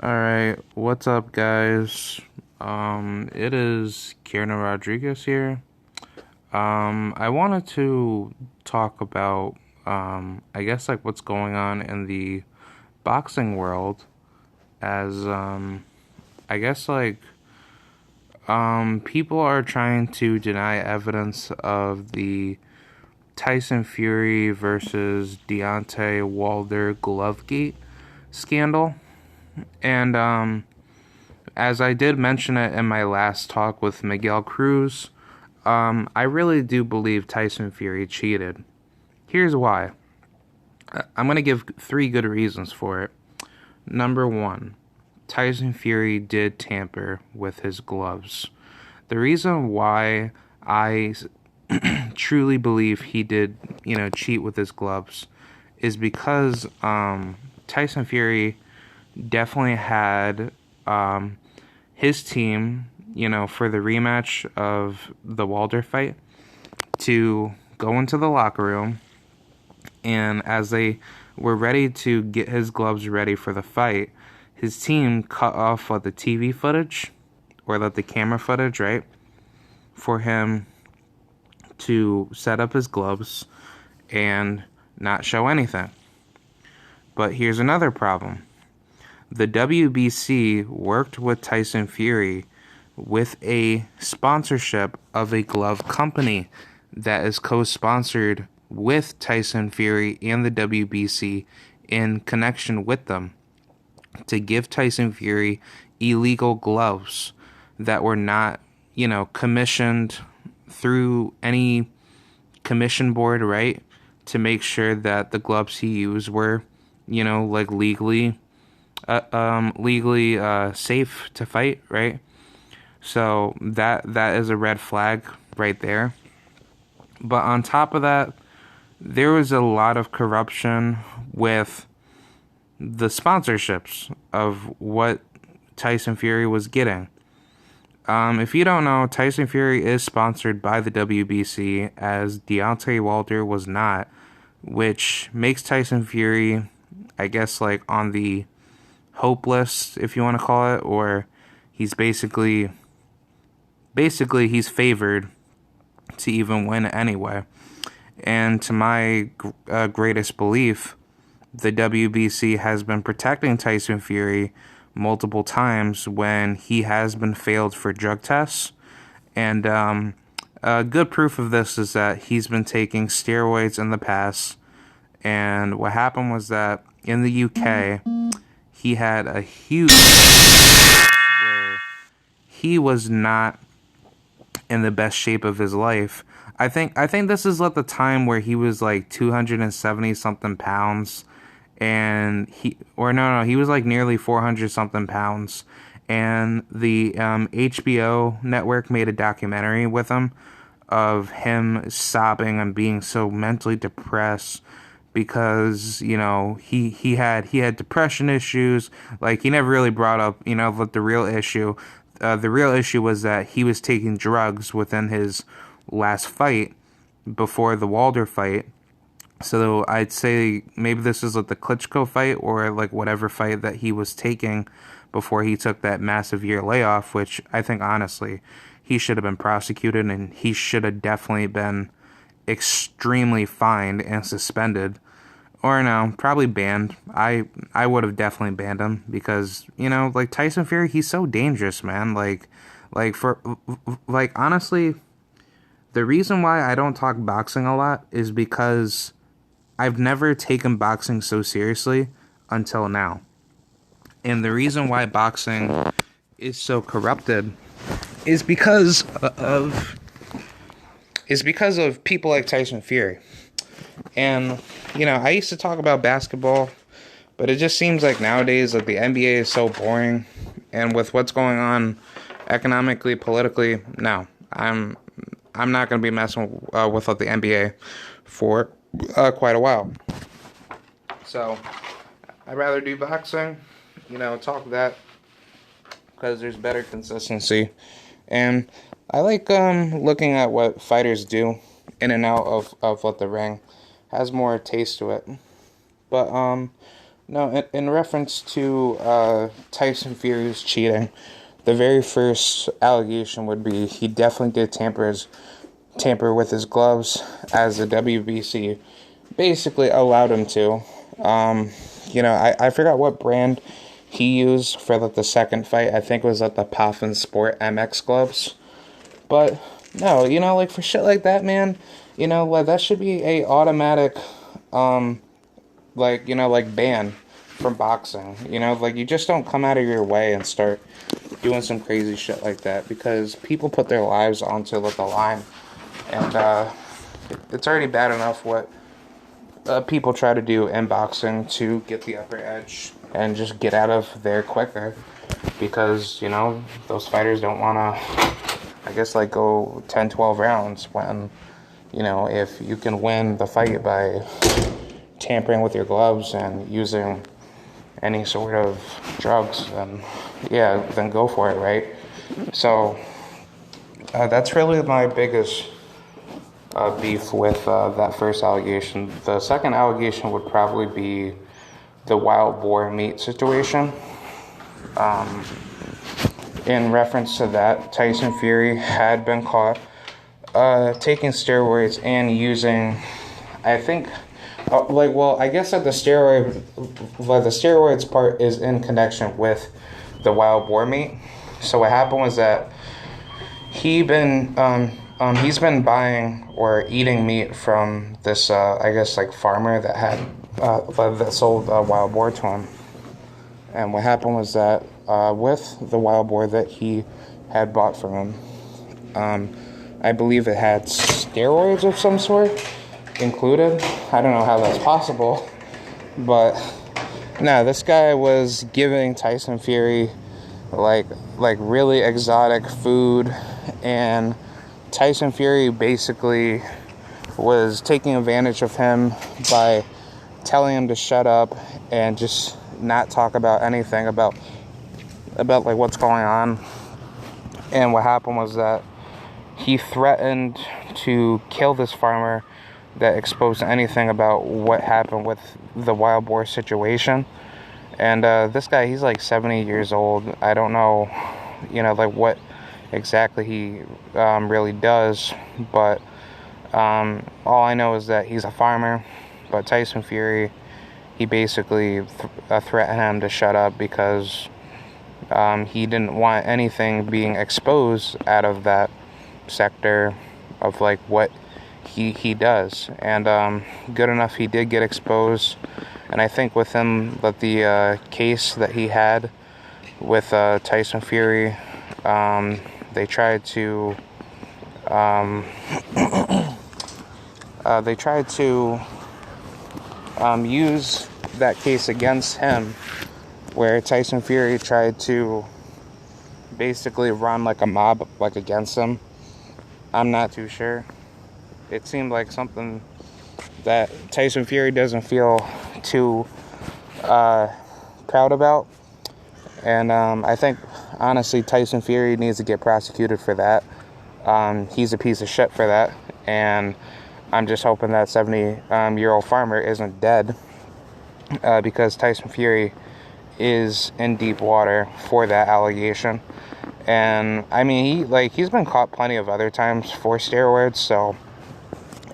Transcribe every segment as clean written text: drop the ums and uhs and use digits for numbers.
Alright, what's up, guys? It is Kieran Rodriguez here. I wanted to talk about, I guess, like, what's going on in the boxing world as, I guess, like, people are trying to deny evidence of the Tyson Fury versus Deontay Wilder Glovegate scandal. And, as I did mention it in my last talk with Miguel Cruz, I really do believe Tyson Fury cheated. Here's why. I'm going to give three good reasons for it. Number one, Tyson Fury did tamper with his gloves. The reason why I truly believe he did, cheat with his gloves is because Tyson Fury definitely had his team, for the rematch of the Wilder fight, to go into the locker room, and as they were ready to get his gloves ready for the fight, his team cut off the TV footage, or the camera footage, right, for him to set up his gloves and not show anything. But here's another problem. The WBC worked with Tyson Fury with a sponsorship of a glove company that is co-sponsored with Tyson Fury and the WBC in connection with them to give Tyson Fury illegal gloves that were not, commissioned through any commission board, right? To make sure that the gloves he used were, legally safe to fight, right? So that is a red flag right there. But on top of that, there was a lot of corruption with the sponsorships of what Tyson Fury was getting. If you don't know, Tyson Fury is sponsored by the WBC, as Deontay Wilder was not, which makes Tyson Fury, I guess, like, on the hope list, if you want to call it, or he's basically he's favored to even win anyway. And to my greatest belief, the WBC has been protecting Tyson Fury multiple times when he has been failed for drug tests. And good proof of this is that he's been taking steroids in the past. And what happened was that in the UK, he had a huge where he was not in the best shape of his life. I think this is at the time where he was like 270 something pounds, and he was like nearly 400 something pounds, and the HBO network made a documentary with him of him sobbing and being so mentally depressed because he had depression issues. Like, he never really brought up what the real issue. The real issue was that he was taking drugs within his last fight before the Wilder fight. So I'd say maybe this is like the Klitschko fight, or like whatever fight that he was taking before he took that massive year layoff, which I think honestly he should have been prosecuted, and he should have definitely been extremely fined and suspended, or no, probably banned. I would have definitely banned him because like Tyson Fury, he's so dangerous, man. Like honestly, the reason why I don't talk boxing a lot is because I've never taken boxing so seriously until now. And the reason why boxing is so corrupted is because of people like Tyson Fury. And I used to talk about basketball, but it just seems like nowadays that the NBA is so boring, and with what's going on economically, politically, no, I'm not going to be messing with the NBA for quite a while. So I'd rather do boxing, talk that, because there's better consistency, and I like looking at what fighters do in and out of what the ring has more taste to it. But No, in reference to Tyson Fury's cheating, the very first allegation would be he definitely did tamper with his gloves, as the WBC basically allowed him to. I forgot what brand he used for like the second fight. I think it was like the Puffin Sport MX gloves. But no, like for shit like that, man, like that should be a automatic like ban from boxing. Like you just don't come out of your way and start doing some crazy shit like that, because people put their lives onto the line, and it's already bad enough what people try to do in boxing to get the upper edge and just get out of there quicker, because those fighters don't want to, I guess, like go 10-12 rounds when if you can win the fight by tampering with your gloves and using any sort of drugs, then go for it, right? So that's really my biggest beef with that first allegation. The second allegation would probably be the wild boar meat situation. In reference to that, Tyson Fury had been caught taking steroids and using, I think, I guess that the steroids part is in connection with the wild boar meat. So what happened was that he's been buying or eating meat from this, I guess, like farmer that had that sold wild boar to him. And what happened was that with the wild boar that he had bought from him, I believe it had steroids of some sort included. I don't know how that's possible, but no, this guy was giving Tyson Fury like really exotic food, and Tyson Fury basically was taking advantage of him by telling him to shut up and just not talk about anything about like what's going on. And what happened was that he threatened to kill this farmer that exposed anything about what happened with the wild boar situation. And this guy, he's like 70 years old. I don't know, like what exactly he really does, but all I know is that he's a farmer. But Tyson Fury, he basically threatened him to shut up because he didn't want anything being exposed out of that sector of like what he does. And good enough, he did get exposed. And I think within the case that he had with Tyson Fury, they tried to use that case against him, where Tyson Fury tried to basically run like a mob like against him. I'm not too sure. It seemed like something that Tyson Fury doesn't feel too proud about. And I think, honestly, Tyson Fury needs to get prosecuted for that. He's a piece of shit for that. And I'm just hoping that 70-year-old farmer isn't dead, because Tyson Fury is in deep water for that allegation. And I mean, he's been caught plenty of other times for steroids, so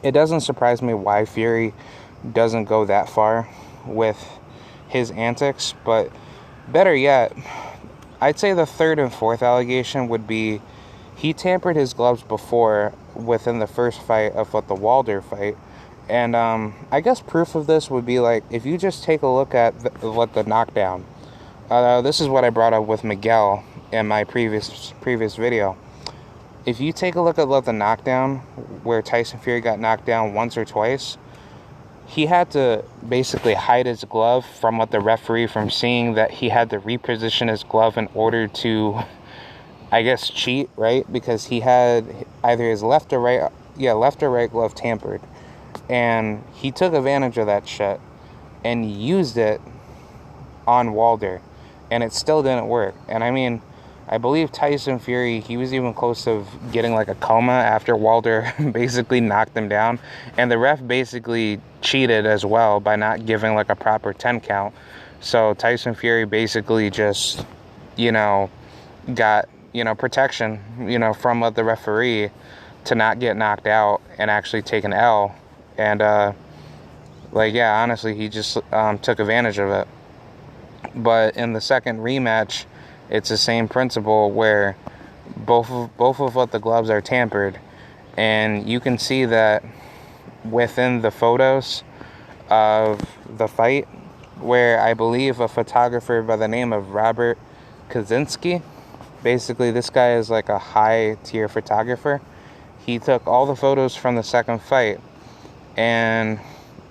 it doesn't surprise me why Fury doesn't go that far with his antics. But better yet, I'd say the third and fourth allegation would be he tampered his gloves before within the first fight of the Wilder fight. And I guess proof of this would be like if you just take a look at the knockdown. This is what I brought up with Miguel in my previous video. If you take a look at the knockdown where Tyson Fury got knocked down once or twice, he had to basically hide his glove from the referee from seeing that he had to reposition his glove in order to, I guess, cheat, right? Because he had either his left or right glove tampered. And he took advantage of that shit and used it on Wilder. And it still didn't work. And I mean, I believe Tyson Fury, he was even close to getting like a coma after Walter basically knocked him down. And the ref basically cheated as well by not giving like a proper 10 count. So Tyson Fury basically just, you know, got, protection, from the referee to not get knocked out and actually take an L. And, yeah, honestly, he just took advantage of it. But in the second rematch, it's the same principle where both of what the gloves are tampered, and you can see that within the photos of the fight, where I believe a photographer by the name of Robert Kaczynski, basically this guy is like a high tier photographer. He took all the photos from the second fight, and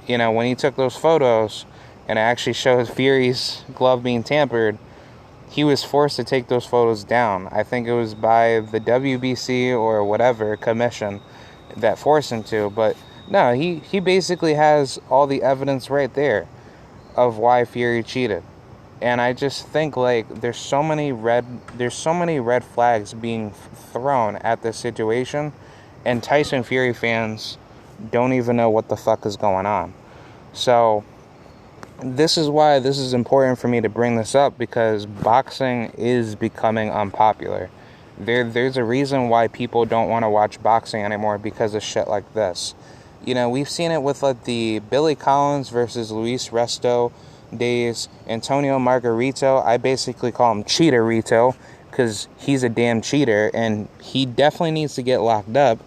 when he took those photos and it actually shows Fury's glove being tampered, he was forced to take those photos down. I think it was by the WBC or whatever commission that forced him to. But no, he basically has all the evidence right there of why Fury cheated. And I just think there's so many red flags being thrown at this situation, and Tyson Fury fans don't even know what the fuck is going on. So this is why this is important for me to bring this up, because boxing is becoming unpopular. There's a reason why people don't want to watch boxing anymore, because of shit like this. We've seen it with the Billy Collins versus Luis Resto days. Antonio Margarito, I basically call him Cheaterito, because he's a damn cheater, and he definitely needs to get locked up,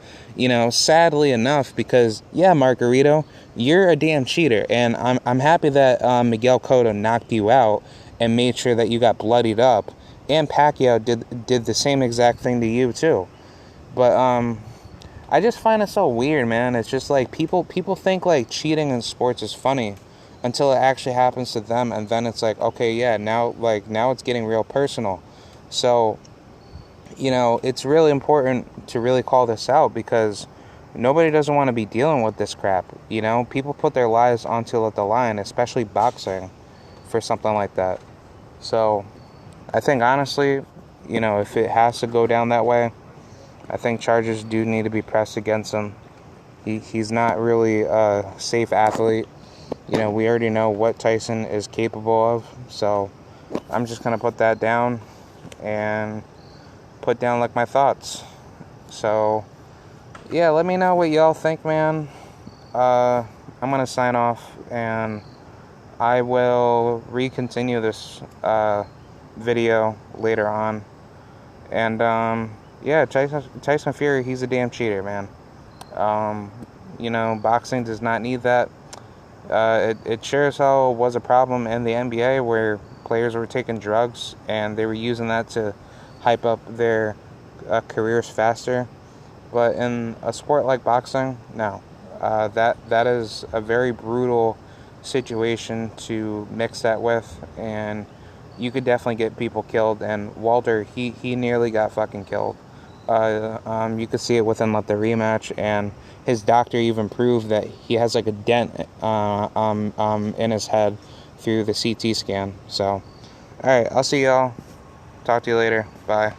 sadly enough, because, yeah, Margarito, you're a damn cheater, and I'm happy that Miguel Cotto knocked you out and made sure that you got bloodied up, and Pacquiao did the same exact thing to you, too. But, I just find it so weird, man. It's just people think cheating in sports is funny until it actually happens to them, and then it's okay, yeah, now it's getting real personal. So, it's really important to really call this out, because nobody doesn't want to be dealing with this crap. People put their lives onto the line, especially boxing, for something like that. So, I think honestly, if it has to go down that way, I think charges do need to be pressed against him. He's not really a safe athlete. We already know what Tyson is capable of. So, I'm just going to put that down and put down my thoughts. So, yeah, let me know what y'all think, man. I'm gonna sign off, and I will recontinue this video later on. And yeah, Tyson Fury, he's a damn cheater, man. Boxing does not need that. It sure as hell was a problem in the NBA, where players were taking drugs and they were using that to hype up their careers faster. But in a sport like boxing, no. That is a very brutal situation to mix that with, and you could definitely get people killed. And Walter, he nearly got fucking killed. You could see it within the rematch, and his doctor even proved that he has a dent in his head through the CT scan. So, all right, I'll see y'all. Talk to you later. Bye.